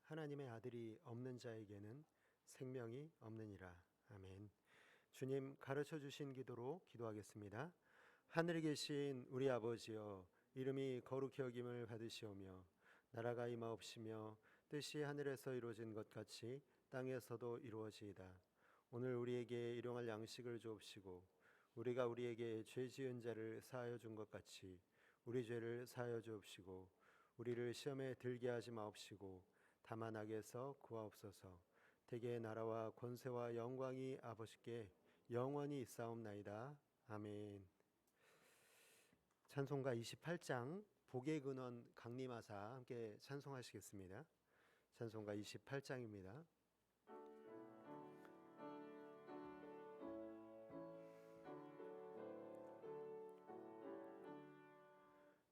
하나님의 아들이 없는 자에게는 생명이 없느니라. 아멘. 주님 가르쳐 주신 기도로 기도하겠습니다. 하늘에 계신 우리 아버지여, 이름이 거룩히 여김을 받으시오며 나라가 임하옵시며 뜻이 하늘에서 이루어진 것 같이 땅에서도 이루어지이다. 오늘 우리에게 일용할 양식을 주옵시고 우리가 우리에게 죄 지은 자를 사하여 준 것 같이 우리 죄를 사하여 주옵시고 우리를 시험에 들게 하지 마옵시고 다만 악에서 구하옵소서. 대개의 나라와 권세와 영광이 아버지께 영원히 있사옵나이다. 아멘. 찬송가 28장 복의 근원 강림하사 함께 찬송하시겠습니다. 찬송가 28장입니다.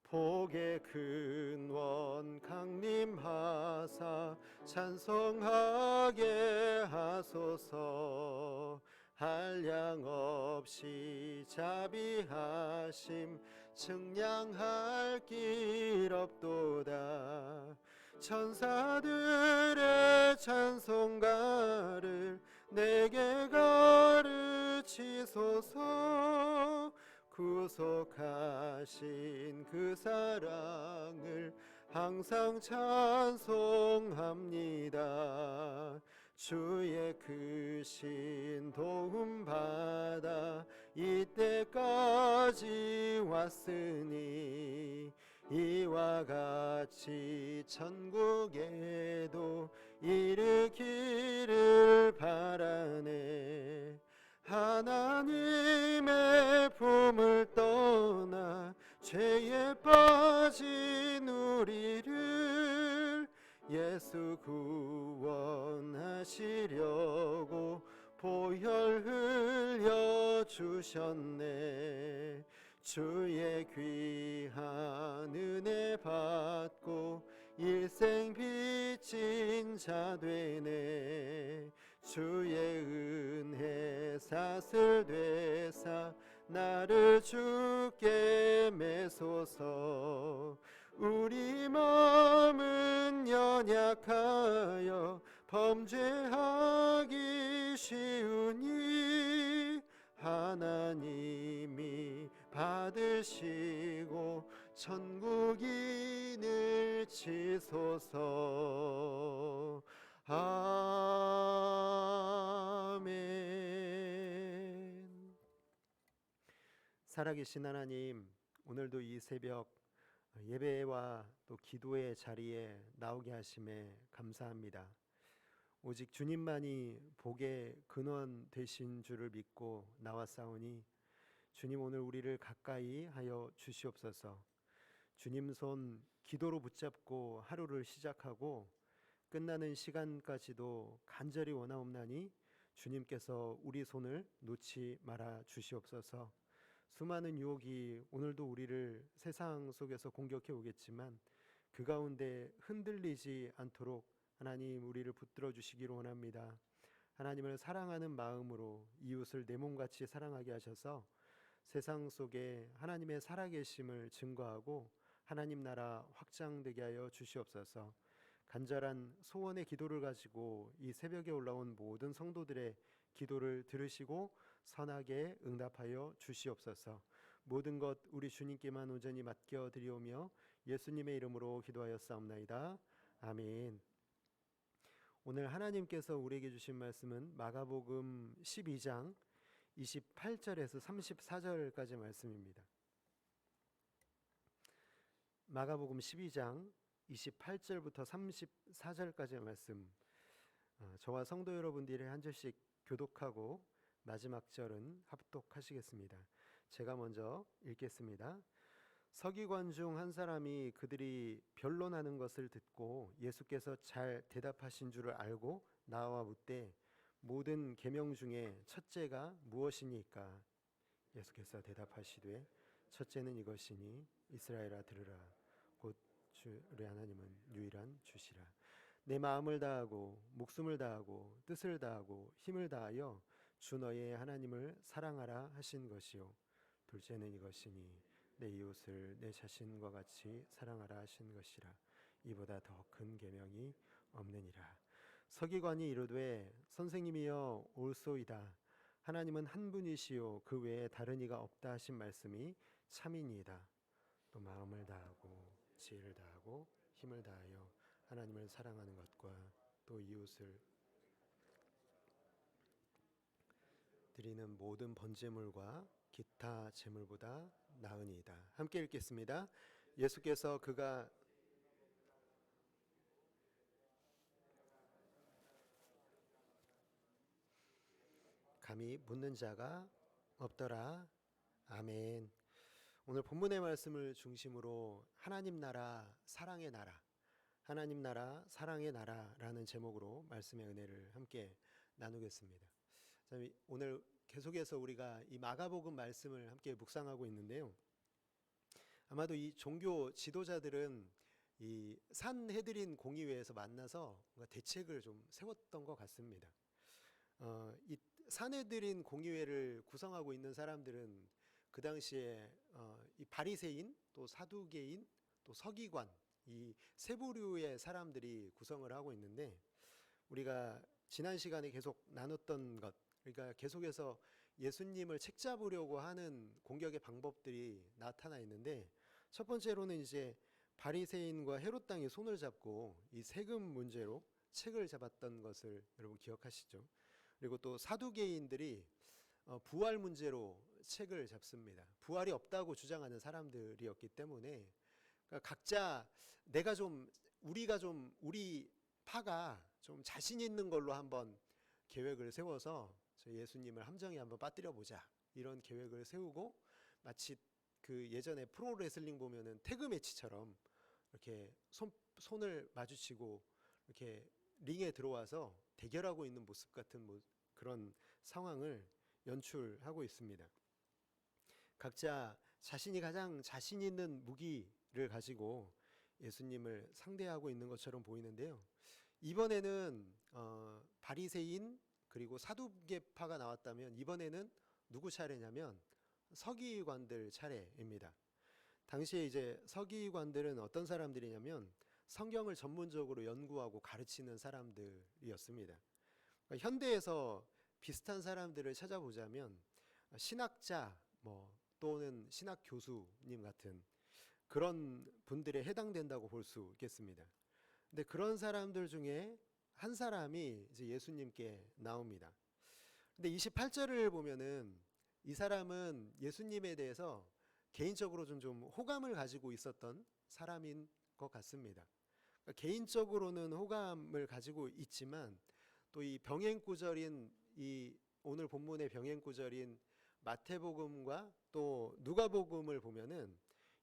복의 근원 강림하사 찬송하게 하소서. 한량없이 자비하심 측량할 길 없도다. 천사들의 찬송가를 내게 가르치소서. 구속하신 그 사랑을 항상 찬송합니다. 주의 크신 도움 받아 이때까지 왔으니 이와 같이 천국에도 이르기를 바라네. 하나님의 품을 떠나 죄에 빠진 우리를 예수 구원하시려고 보혈 흘려 주셨네. 주의 귀한 은혜 받고 일생 빚진 자 되네. 주의 은혜 사슬 되사 나를 주께 매소서. 우리 마음은 연약하여 범죄하기 쉬우니 하나님이 받으시고 천국인을 치소서. 아멘. 살아계신 하나님, 오늘도 이 새벽 예배와 또 기도의 자리에 나오게 하심에 감사합니다. 오직 주님만이 복의 근원 되신 줄을 믿고 나왔사오니 주님, 오늘 우리를 가까이 하여 주시옵소서. 주님 손 기도로 붙잡고 하루를 시작하고 끝나는 시간까지도 간절히 원하옵나니 주님께서 우리 손을 놓지 말아 주시옵소서. 수많은 유혹이 오늘도 우리를 세상 속에서 공격해 오겠지만 그 가운데 흔들리지 않도록 하나님 우리를 붙들어 주시기를 원합니다. 하나님을 사랑하는 마음으로 이웃을 내 몸같이 사랑하게 하셔서 세상 속에 하나님의 살아계심을 증거하고 하나님 나라 확장되게 하여 주시옵소서. 간절한 소원의 기도를 가지고 이 새벽에 올라온 모든 성도들의 기도를 들으시고 선하게 응답하여 주시옵소서. 모든 것 우리 주님께만 온전히 맡겨드리오며 예수님의 이름으로 기도하였사옵나이다. 아멘. 오늘 하나님께서 우리에게 주신 말씀은 마가복음 12장 28절에서 34절까지 말씀입니다. 마가복음 12장 28절부터 34절까지의 말씀, 저와 성도 여러분들이 한 절씩 교독하고 마지막 절은 합독하시겠습니다. 제가 먼저 읽겠습니다. 서기관 중 한 사람이 그들이 변론하는 것을 듣고 예수께서 잘 대답하신 줄을 알고 나와 묻되 모든 계명 중에 첫째가 무엇이니까? 예수께서 대답하시되 첫째는 이것이니 이스라엘아 들으라. 곧 주 우리 하나님은 유일한 주시라. 내 마음을 다하고 목숨을 다하고 뜻을 다하고 힘을 다하여 주 너의 하나님을 사랑하라 하신 것이요. 둘째는 이것이니 내 이웃을 내 자신과 같이 사랑하라 하신 것이라. 이보다 더 큰 계명이 없느니라. 서기관이 이르되 선생님이여 올소이다. 하나님은 한 분이시요 그 외에 다른 이가 없다 하신 말씀이 참이니이다. 또 마음을 다하고 지혜를 다하고 힘을 다하여 하나님을 사랑하는 것과 또 이웃을 드리는 모든 번제물과 기타 제물보다 나으니이다. 함께 읽겠습니다. 예수께서 그가 감히 묻는 자가 없더라. 아멘. 오늘 본문의 말씀을 중심으로 하나님 나라 사랑의 나라, 하나님 나라 사랑의 나라라는 제목으로 말씀의 은혜를 함께 나누겠습니다. 오늘 계속해서 우리가 이 마가복음 말씀을 함께 묵상하고 있는데요. 아마도 이 종교 지도자들은 이 산헤드린 공의회에서 만나서 뭔가 대책을 좀 세웠던 것 같습니다. 이 산헤드린 공의회를 구성하고 있는 사람들은 그 당시에 이 바리새인, 또 사두개인, 또 서기관 이 세 부류의 사람들이 구성을 하고 있는데, 우리가 지난 시간에 계속 나눴던 것, 그러니까 계속해서 예수님을 책잡으려고 하는 공격의 방법들이 나타나 있는데, 첫 번째로는 이제 바리새인과 헤롯 당이 손을 잡고 이 세금 문제로 책을 잡았던 것을 여러분 기억하시죠? 그리고 또 사두개인들이 부활 문제로 책을 잡습니다. 부활이 없다고 주장하는 사람들이었기 때문에, 그러니까 각자 우리 파가 좀 자신 있는 걸로 한번 계획을 세워서 예수님을 함정에 한번 빠뜨려 보자, 이런 계획을 세우고, 마치 그 예전에 프로레슬링 보면은 태그 매치처럼 이렇게 손을 마주치고 이렇게 링에 들어와서 대결하고 있는 모습 같은 그런 상황을 연출하고 있습니다. 각자 자신이 가장 자신 있는 무기를 가지고 예수님을 상대하고 있는 것처럼 보이는데요. 이번에는 바리새인 그리고 사두개파가 나왔다면, 이번에는 누구 차례냐면 서기관들 차례입니다. 당시에 이제 서기관들은 어떤 사람들이냐면 성경을 전문적으로 연구하고 가르치는 사람들이었습니다. 그러니까 현대에서 비슷한 사람들을 찾아보자면 신학자 또는 신학 교수님 같은 그런 분들에 해당된다고 볼 수 있겠습니다. 근데 그런 사람들 중에 한 사람이 이제 예수님께 나옵니다. 근데 28절을 보면은 이 사람은 예수님에 대해서 개인적으로 좀 호감을 가지고 있었던 사람인 것 같습니다. 그러니까 개인적으로는 호감을 가지고 있지만, 또 이 병행구절인 이 오늘 본문의 병행구절인 마태복음과 또 누가복음을 보면은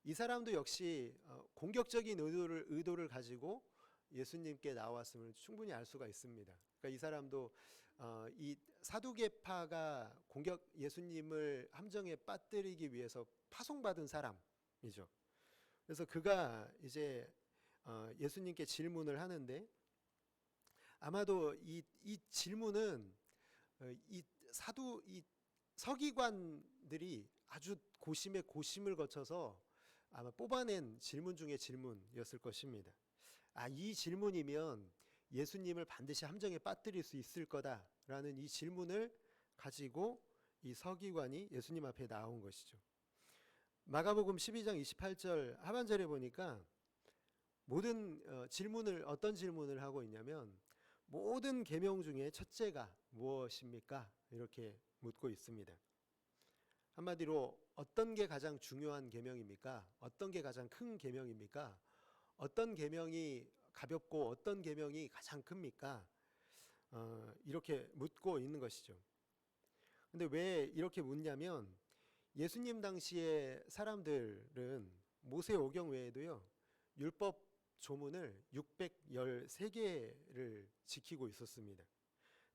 이 사람도 역시 공격적인 의도를 가지고 예수님께 나왔음을 충분히 알 수가 있습니다. 그러니까 이 사람도 이 사두개파가 예수님을 함정에 빠뜨리기 위해서 파송받은 사람이죠. 그래서 그가 이제 예수님께 질문을 하는데, 아마도 이 질문은 이 서기관들이 아주 고심의 고심을 거쳐서 아마 뽑아낸 질문 중에 질문이었을 것입니다. 이 질문이면 예수님을 반드시 함정에 빠뜨릴 수 있을 거다라는 이 질문을 가지고 이 서기관이 예수님 앞에 나온 것이죠. 마가복음 12장 28절 하반절에 보니까 어떤 질문을 하고 있냐면, 모든 계명 중에 첫째가 무엇입니까? 이렇게 묻고 있습니다. 한마디로 어떤 게 가장 중요한 계명입니까? 어떤 게 가장 큰 계명입니까? 어떤 계명이 가볍고 어떤 계명이 가장 큽니까? 이렇게 묻고 있는 것이죠. 근데 왜 이렇게 묻냐면, 예수님 당시의 사람들은 모세오경 외에도요, 율법 조문을 613개를 지키고 있었습니다.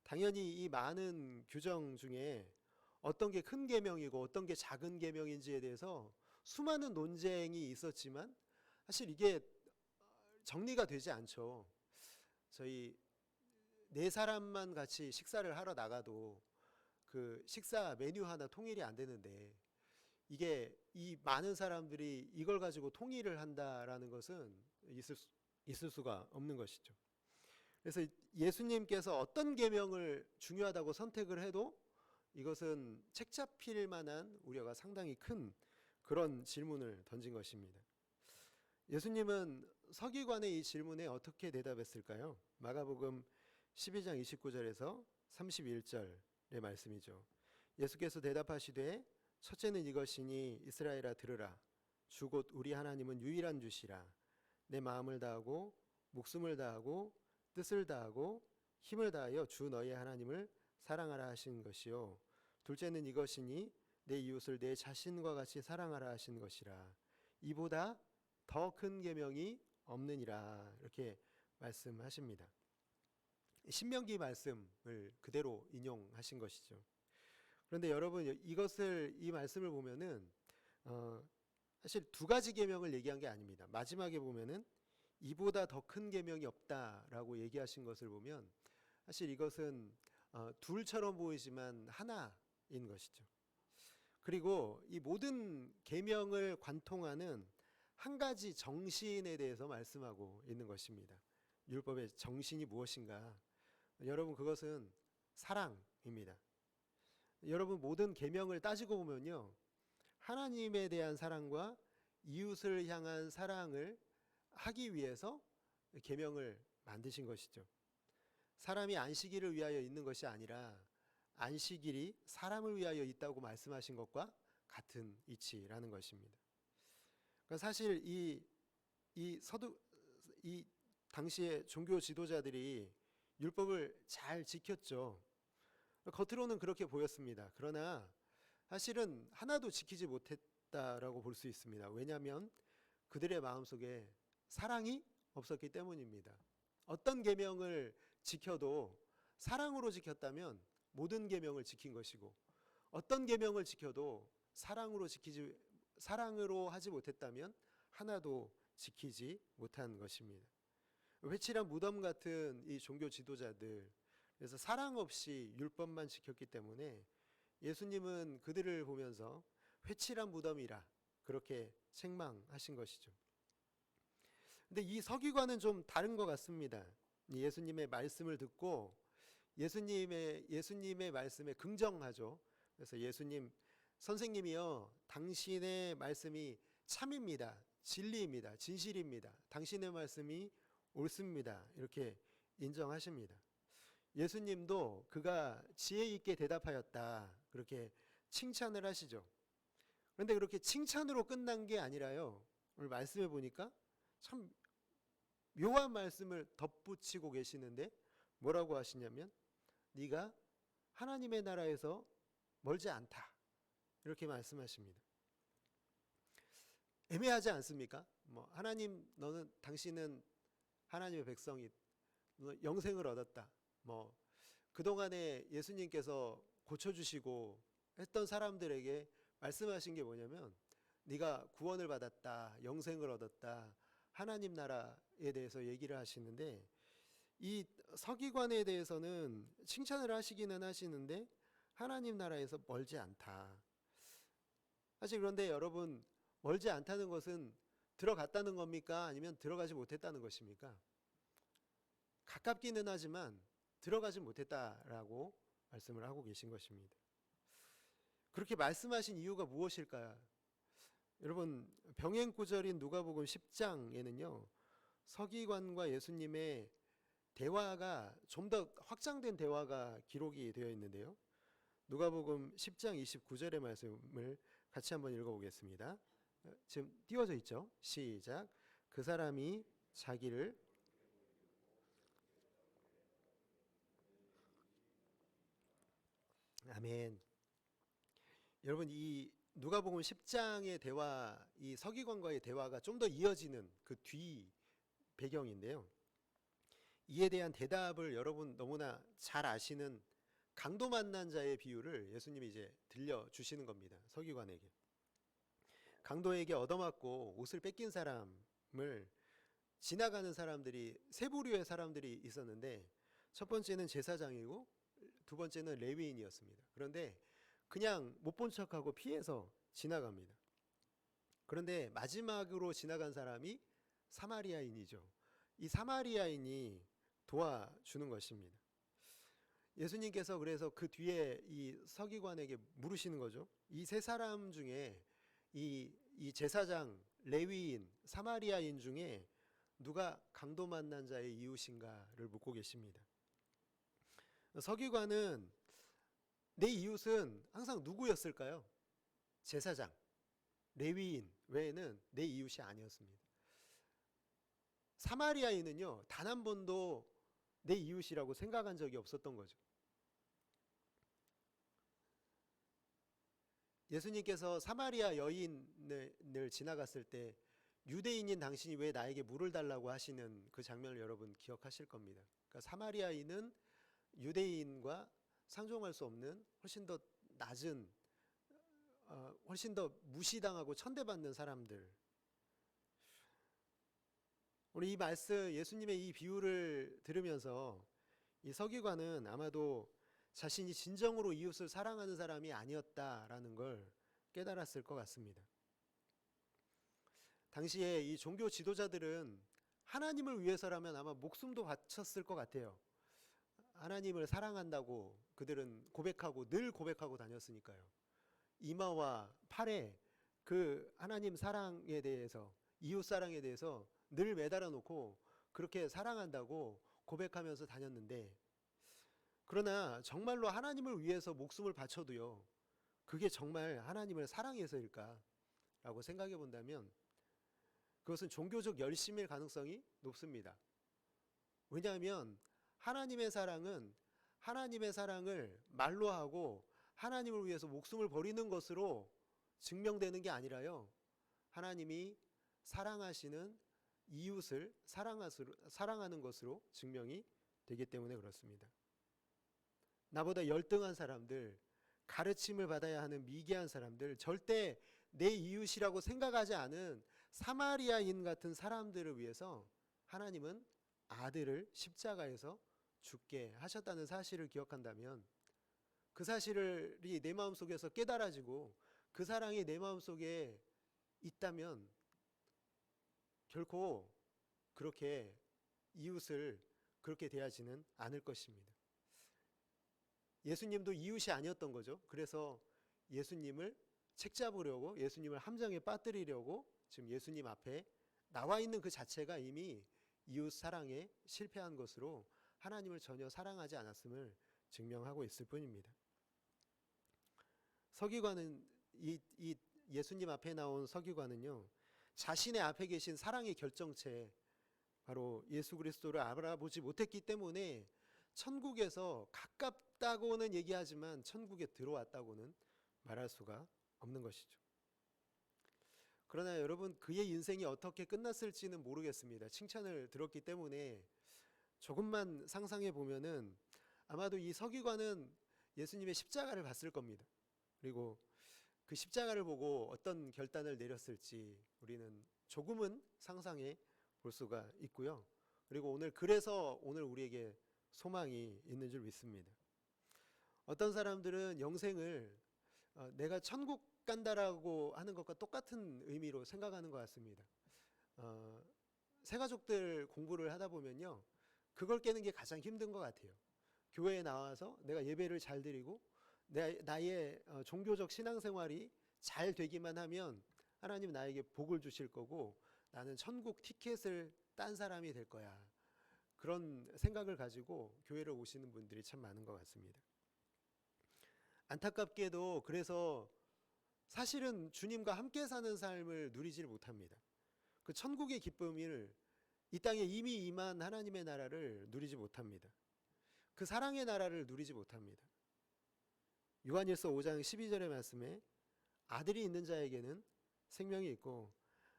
당연히 이 많은 규정 중에 어떤 게 큰 계명이고 어떤 게 작은 계명인지에 대해서 수많은 논쟁이 있었지만, 사실 이게 정리가 되지 않죠. 저희 네 사람만 같이 식사를 하러 나가도 그 식사 메뉴 하나 통일이 안 되는데, 이게 이 많은 사람들이 이걸 가지고 통일을 한다라는 것은 있을 수가 없는 것이죠. 그래서 예수님께서 어떤 계명을 중요하다고 선택을 해도 이것은 책 잡힐 만한 우려가 상당히 큰 그런 질문을 던진 것입니다. 예수님은 서기관의 이 질문에 어떻게 대답했을까요? 마가복음 12장 29절에서 31절의 말씀이죠. 예수께서 대답하시되 첫째는 이것이니 이스라엘아 들으라. 주 곧 우리 하나님은 유일한 주시라. 내 마음을 다하고 목숨을 다하고 뜻을 다하고 힘을 다하여 주 너희 하나님을 사랑하라 하신 것이요. 둘째는 이것이니 내 이웃을 내 자신과 같이 사랑하라 하신 것이라. 이보다 더 큰 계명이 없느니라. 이렇게 말씀하십니다. 신명기 말씀을 그대로 인용하신 것이죠. 그런데 여러분 이 말씀을 보면은 사실 두 가지 계명을 얘기한 게 아닙니다. 마지막에 보면은 이보다 더 큰 계명이 없다라고 얘기하신 것을 보면 사실 이것은 둘처럼 보이지만 하나인 것이죠. 그리고 이 모든 계명을 관통하는 한 가지 정신에 대해서 말씀하고 있는 것입니다. 율법의 정신이 무엇인가? 여러분 그것은 사랑입니다. 여러분 모든 계명을 따지고 보면요, 하나님에 대한 사랑과 이웃을 향한 사랑을 하기 위해서 계명을 만드신 것이죠. 사람이 안식일을 위하여 있는 것이 아니라 안식일이 사람을 위하여 있다고 말씀하신 것과 같은 이치라는 것입니다. 그러니까 사실 이 당시의 종교 지도자들이 율법을 잘 지켰죠. 겉으로는 그렇게 보였습니다. 그러나 사실은 하나도 지키지 못했다라고 볼 수 있습니다. 왜냐하면 그들의 마음속에 사랑이 없었기 때문입니다. 어떤 계명을 지켜도 사랑으로 지켰다면 모든 계명을 지킨 것이고, 어떤 계명을 지켜도 사랑으로 하지 못했다면 하나도 지키지 못한 것입니다. 회칠한 무덤 같은 이 종교 지도자들, 그래서 사랑 없이 율법만 지켰기 때문에 예수님은 그들을 보면서 회칠한 무덤이라 그렇게 책망하신 것이죠. 근데 이 서기관은 좀 다른 것 같습니다. 예수님의 말씀을 듣고 예수님의 말씀에 긍정하죠. 그래서 예수님, 선생님이요, 당신의 말씀이 참입니다. 진리입니다. 진실입니다. 당신의 말씀이 옳습니다. 이렇게 인정하십니다. 예수님도 그가 지혜 있게 대답하였다. 그렇게 칭찬을 하시죠. 그런데 그렇게 칭찬으로 끝난 게 아니라요, 오늘 말씀해 보니까 참 묘한 말씀을 덧붙이고 계시는데 뭐라고 하시냐면 네가 하나님의 나라에서 멀지 않다. 이렇게 말씀하십니다. 애매하지 않습니까? 당신은 하나님의 백성이 영생을 얻었다. 그동안에 예수님께서 고쳐주시고 했던 사람들에게 말씀하신 게 뭐냐면 네가 구원을 받았다, 영생을 얻었다, 하나님 나라에 대해서 얘기를 하시는데, 이 서기관에 대해서는 칭찬을 하시기는 하시는데 하나님 나라에서 멀지 않다. 사실 그런데 여러분, 멀지 않다는 것은 들어갔다는 겁니까? 아니면 들어가지 못했다는 것입니까? 가깝기는 하지만 들어가지 못했다라고 말씀을 하고 계신 것입니다. 그렇게 말씀하신 이유가 무엇일까요? 여러분, 병행 구절인 누가복음 10장에는요 서기관과 예수님의 대화가 좀 더 확장된 대화가 기록이 되어 있는데요, 누가복음 10장 29절의 말씀을 같이 한번 읽어보겠습니다. 지금 띄워져 있죠? 시작. 그 사람이 자기를 아멘. 여러분, 이 누가복음 10장의 대화, 이 서기관과의 대화가 좀 더 이어지는 그 뒤 배경인데요, 이에 대한 대답을 여러분 너무나 잘 아시는 강도 만난 자의 비유를 예수님이 이제 들려주시는 겁니다. 서기관에게. 강도에게 얻어맞고 옷을 뺏긴 사람을 지나가는 사람들이 세 부류의 사람들이 있었는데, 첫 번째는 제사장이고 두 번째는 레위인이었습니다. 그런데 그냥 못 본 척하고 피해서 지나갑니다. 그런데 마지막으로 지나간 사람이 사마리아인이죠. 이 사마리아인이 도와주는 것입니다. 예수님께서 그래서 그 뒤에 이 서기관에게 물으시는 거죠. 이 세 사람 중에 이 제사장, 레위인, 사마리아인 중에 누가 강도 만난 자의 이웃인가를 묻고 계십니다. 서기관은 내 이웃은 항상 누구였을까요? 제사장, 레위인 외에는 내 이웃이 아니었습니다. 사마리아인은요, 단 한 번도 내 이웃이라고 생각한 적이 없었던 거죠. 예수님께서 사마리아 여인을 지나갔을 때 유대인인 당신이 왜 나에게 물을 달라고 하시는 그 장면을 여러분 기억하실 겁니다. 그러니까 사마리아인은 유대인과 상종할 수 없는 훨씬 더 낮은, 훨씬 더 무시당하고 천대받는 사람들. 우리 이 말씀, 예수님의 이 비유를 들으면서 이 서기관은 아마도 자신이 진정으로 이웃을 사랑하는 사람이 아니었다라는 걸 깨달았을 것 같습니다. 당시에 이 종교 지도자들은 하나님을 위해서라면 아마 목숨도 바쳤을 것 같아요. 하나님을 사랑한다고 그들은 고백하고 늘 고백하고 다녔으니까요. 이마와 팔에 그 하나님 사랑에 대해서, 이웃 사랑에 대해서 늘 매달아 놓고 그렇게 사랑한다고 고백하면서 다녔는데, 그러나 정말로 하나님을 위해서 목숨을 바쳐도요, 그게 정말 하나님을 사랑해서일까? 라고 생각해 본다면 그것은 종교적 열심일 가능성이 높습니다. 왜냐하면 하나님의 사랑은 하나님의 사랑을 말로 하고 하나님을 위해서 목숨을 버리는 것으로 증명되는 게 아니라요, 하나님이 사랑하시는 이웃을 사랑하는 것으로 증명이 되기 때문에 그렇습니다. 나보다 열등한 사람들, 가르침을 받아야 하는 미개한 사람들, 절대 내 이웃이라고 생각하지 않은 사마리아인 같은 사람들을 위해서 하나님은 아들을 십자가에서 죽게 하셨다는 사실을 기억한다면, 그 사실이 내 마음속에서 깨달아지고 그 사랑이 내 마음속에 있다면 결코 그렇게 이웃을 그렇게 대하지는 않을 것입니다. 예수님도 이웃이 아니었던 거죠. 그래서 예수님을 책잡으려고, 예수님을 함정에 빠뜨리려고 지금 예수님 앞에 나와 있는 그 자체가 이미 이웃 사랑에 실패한 것으로 하나님을 전혀 사랑하지 않았음을 증명하고 있을 뿐입니다. 서기관은 이 예수님 앞에 나온 서기관은요, 자신의 앞에 계신 사랑의 결정체, 바로 예수 그리스도를 알아보지 못했기 때문에 천국에서 가깝다고는 얘기하지만 천국에 들어왔다고는 말할 수가 없는 것이죠. 그러나 여러분, 그의 인생이 어떻게 끝났을지는 모르겠습니다. 칭찬을 들었기 때문에 조금만 상상해 보면은 아마도 이 서기관은 예수님의 십자가를 봤을 겁니다. 그리고 그 십자가를 보고 어떤 결단을 내렸을지 우리는 조금은 상상해 볼 수가 있고요. 그리고 그래서 오늘 우리에게 소망이 있는 줄 믿습니다. 어떤 사람들은 영생을 내가 천국 간다라고 하는 것과 똑같은 의미로 생각하는 것 같습니다. 새가족들 공부를 하다 보면요, 그걸 깨는 게 가장 힘든 것 같아요. 교회에 나와서 내가 예배를 잘 드리고 나의 종교적 신앙생활이 잘 되기만 하면 하나님 나에게 복을 주실 거고 나는 천국 티켓을 딴 사람이 될 거야. 그런 생각을 가지고 교회를 오시는 분들이 참 많은 것 같습니다. 안타깝게도 그래서 사실은 주님과 함께 사는 삶을 누리질 못합니다. 그 천국의 기쁨을 이 땅에 이미 임한 하나님의 나라를 누리지 못합니다. 그 사랑의 나라를 누리지 못합니다. 요한일서 5장 12절의 말씀에 아들이 있는 자에게는 생명이 있고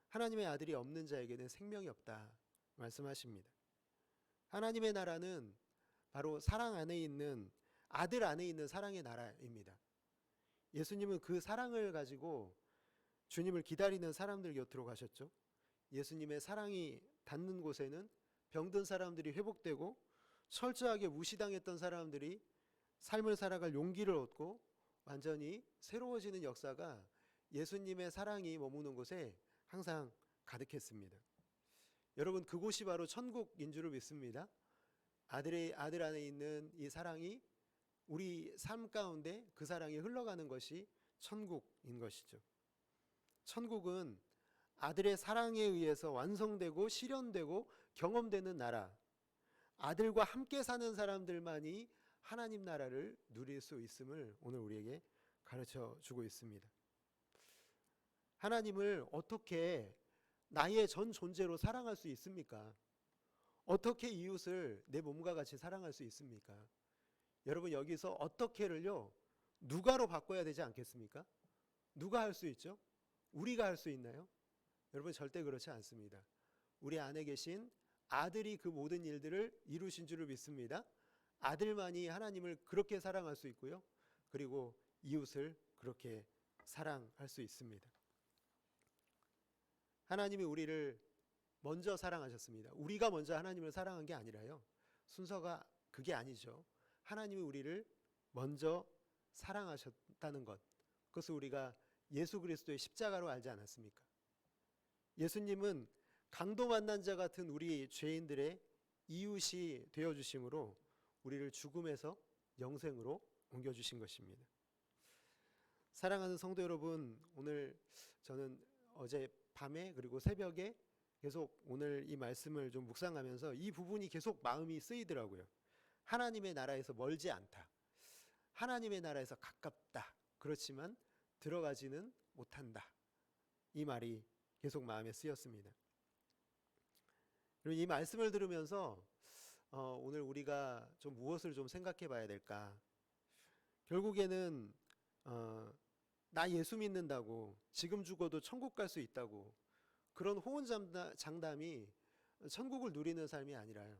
하나님의 아들이 없는 자에게는 생명이 없다 말씀하십니다. 하나님의 나라는 바로 사랑 안에 있는, 아들 안에 있는 사랑의 나라입니다. 예수님은 그 사랑을 가지고 주님을 기다리는 사람들 곁으로 가셨죠. 예수님의 사랑이 닿는 곳에는 병든 사람들이 회복되고 철저하게 무시당했던 사람들이 삶을 살아갈 용기를 얻고 완전히 새로워지는 역사가 예수님의 사랑이 머무는 곳에 항상 가득했습니다. 여러분, 그곳이 바로 천국인 줄을 믿습니다. 아들 안에 있는 이 사랑이 우리 삶 가운데 그 사랑이 흘러가는 것이 천국인 것이죠. 천국은 아들의 사랑에 의해서 완성되고 실현되고 경험되는 나라, 아들과 함께 사는 사람들만이 하나님 나라를 누릴 수 있음을 오늘 우리에게 가르쳐 주고 있습니다. 하나님을 어떻게 나의 전 존재로 사랑할 수 있습니까? 어떻게 이웃을 내 몸과 같이 사랑할 수 있습니까? 여러분, 여기서 어떻게를요, 누가로 바꿔야 되지 않겠습니까? 누가 할 수 있죠? 우리가 할 수 있나요? 여러분, 절대 그렇지 않습니다. 우리 안에 계신 아들이 그 모든 일들을 이루신 줄을 믿습니다. 아들만이 하나님을 그렇게 사랑할 수 있고요, 그리고 이웃을 그렇게 사랑할 수 있습니다. 하나님이 우리를 먼저 사랑하셨습니다. 우리가 먼저 하나님을 사랑한 게 아니라요, 순서가 그게 아니죠. 하나님이 우리를 먼저 사랑하셨다는 것, 그것을 우리가 예수 그리스도의 십자가로 알지 않았습니까? 예수님은 강도 만난 자 같은 우리 죄인들의 이웃이 되어주심으로 우리를 죽음에서 영생으로 옮겨주신 것입니다. 사랑하는 성도 여러분, 오늘 저는 어제 밤에 그리고 새벽에 계속 오늘 이 말씀을 좀 묵상하면서 이 부분이 계속 마음이 쓰이더라고요. 하나님의 나라에서 멀지 않다, 하나님의 나라에서 가깝다, 그렇지만 들어가지는 못한다, 이 말이 계속 마음에 쓰였습니다. 이 말씀을 들으면서 오늘 우리가 좀 무엇을 좀 생각해 봐야 될까? 결국에는 나 예수 믿는다고 지금 죽어도 천국 갈 수 있다고 그런 호언장담이 천국을 누리는 삶이 아니라요,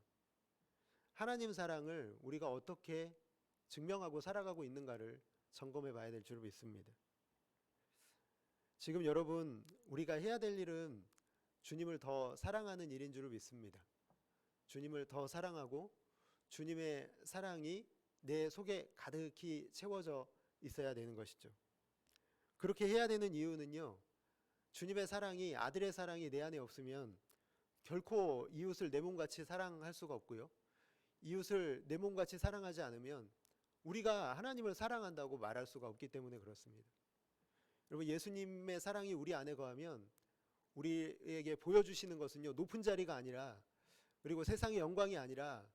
하나님 사랑을 우리가 어떻게 증명하고 살아가고 있는가를 점검해 봐야 될 줄 믿습니다. 지금 여러분, 우리가 해야 될 일은 주님을 더 사랑하는 일인 줄 믿습니다. 주님을 더 사랑하고 주님의 사랑이 내 속에 가득히 채워져 있어야 되는 것이죠. 그렇게 해야 되는 이유는요, 주님의 사랑이, 아들의 사랑이 내 안에 없으면 결코 이웃을 내 몸같이 사랑할 수가 없고요, 이웃을 내 몸같이 사랑하지 않으면 우리가 하나님을 사랑한다고 말할 수가 없기 때문에 그렇습니다. 여러분, 예수님의 사랑이 우리 안에 거하면 우리에게 보여주시는 것은요, 높은 자리가 아니라, 그리고 세상의 영광이 아니라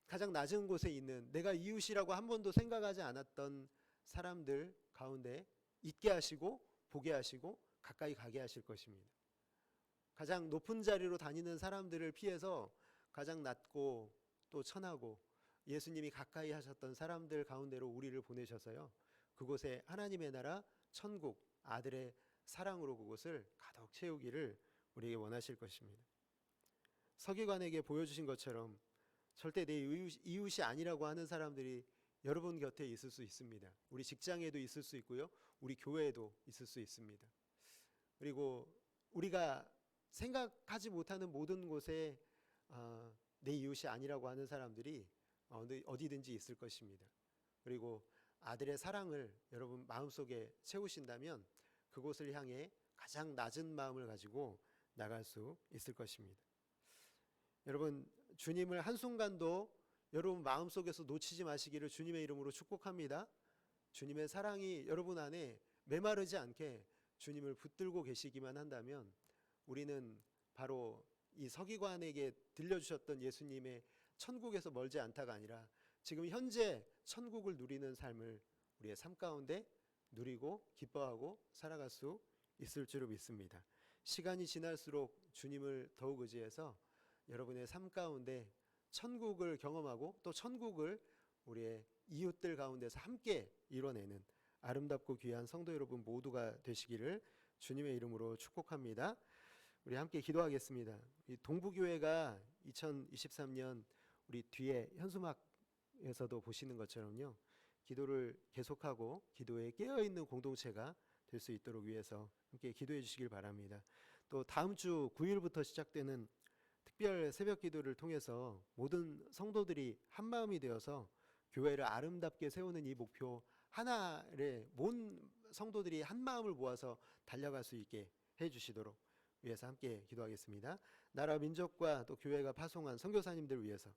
가장 낮은 곳에 있는 내가 이웃이라고 한 번도 생각하지 않았던 사람들 가운데 있게 하시고 보게 하시고 가까이 가게 하실 것입니다. 가장 높은 자리로 다니는 사람들을 피해서 가장 낮고 또 천하고 예수님이 가까이 하셨던 사람들 가운데로 우리를 보내셔서요, 그곳에 하나님의 나라 천국 아들의 사랑으로 그곳을 가득 채우기를 우리에게 원하실 것입니다. 서기관에게 보여주신 것처럼 절대 내 이웃이 아니라고 하는 사람들이 여러분 곁에 있을 수 있습니다. 우리 직장에도 있을 수 있고요, 우리 교회에도 있을 수 있습니다. 그리고 우리가 생각하지 못하는 모든 곳에 내 이웃이 아니라고 하는 사람들이 어디든지 있을 것입니다. 그리고 아들의 사랑을 여러분 마음속에 채우신다면 그곳을 향해 가장 낮은 마음을 가지고 나갈 수 있을 것입니다. 여러분, 주님을 한순간도 여러분 마음속에서 놓치지 마시기를 주님의 이름으로 축복합니다. 주님의 사랑이 여러분 안에 메마르지 않게 주님을 붙들고 계시기만 한다면 우리는 바로 이 서기관에게 들려주셨던 예수님의 천국에서 멀지 않다가 아니라 지금 현재 천국을 누리는 삶을 우리의 삶 가운데 누리고 기뻐하고 살아갈 수 있을 줄 믿습니다. 시간이 지날수록 주님을 더욱 의지해서 여러분의 삶 가운데 천국을 경험하고 또 천국을 우리의 이웃들 가운데서 함께 이뤄내는 아름답고 귀한 성도 여러분 모두가 되시기를 주님의 이름으로 축복합니다. 우리 함께 기도하겠습니다. 이 동부교회가 2023년 우리 뒤에 현수막에서도 보시는 것처럼요, 기도를 계속하고 기도에 깨어있는 공동체가 될 수 있도록 위해서 함께 기도해 주시길 바랍니다. 또 다음 주 9일부터 시작되는 특별 새벽 기도를 통해서 모든 성도들이 한마음이 되어서 교회를 아름답게 세우는 이 목표 하나를 온 성도들이 한마음을 모아서 달려갈 수 있게 해주시도록 위해서 함께 기도하겠습니다. 나라 민족과 또 교회가 파송한 선교사님들 위해서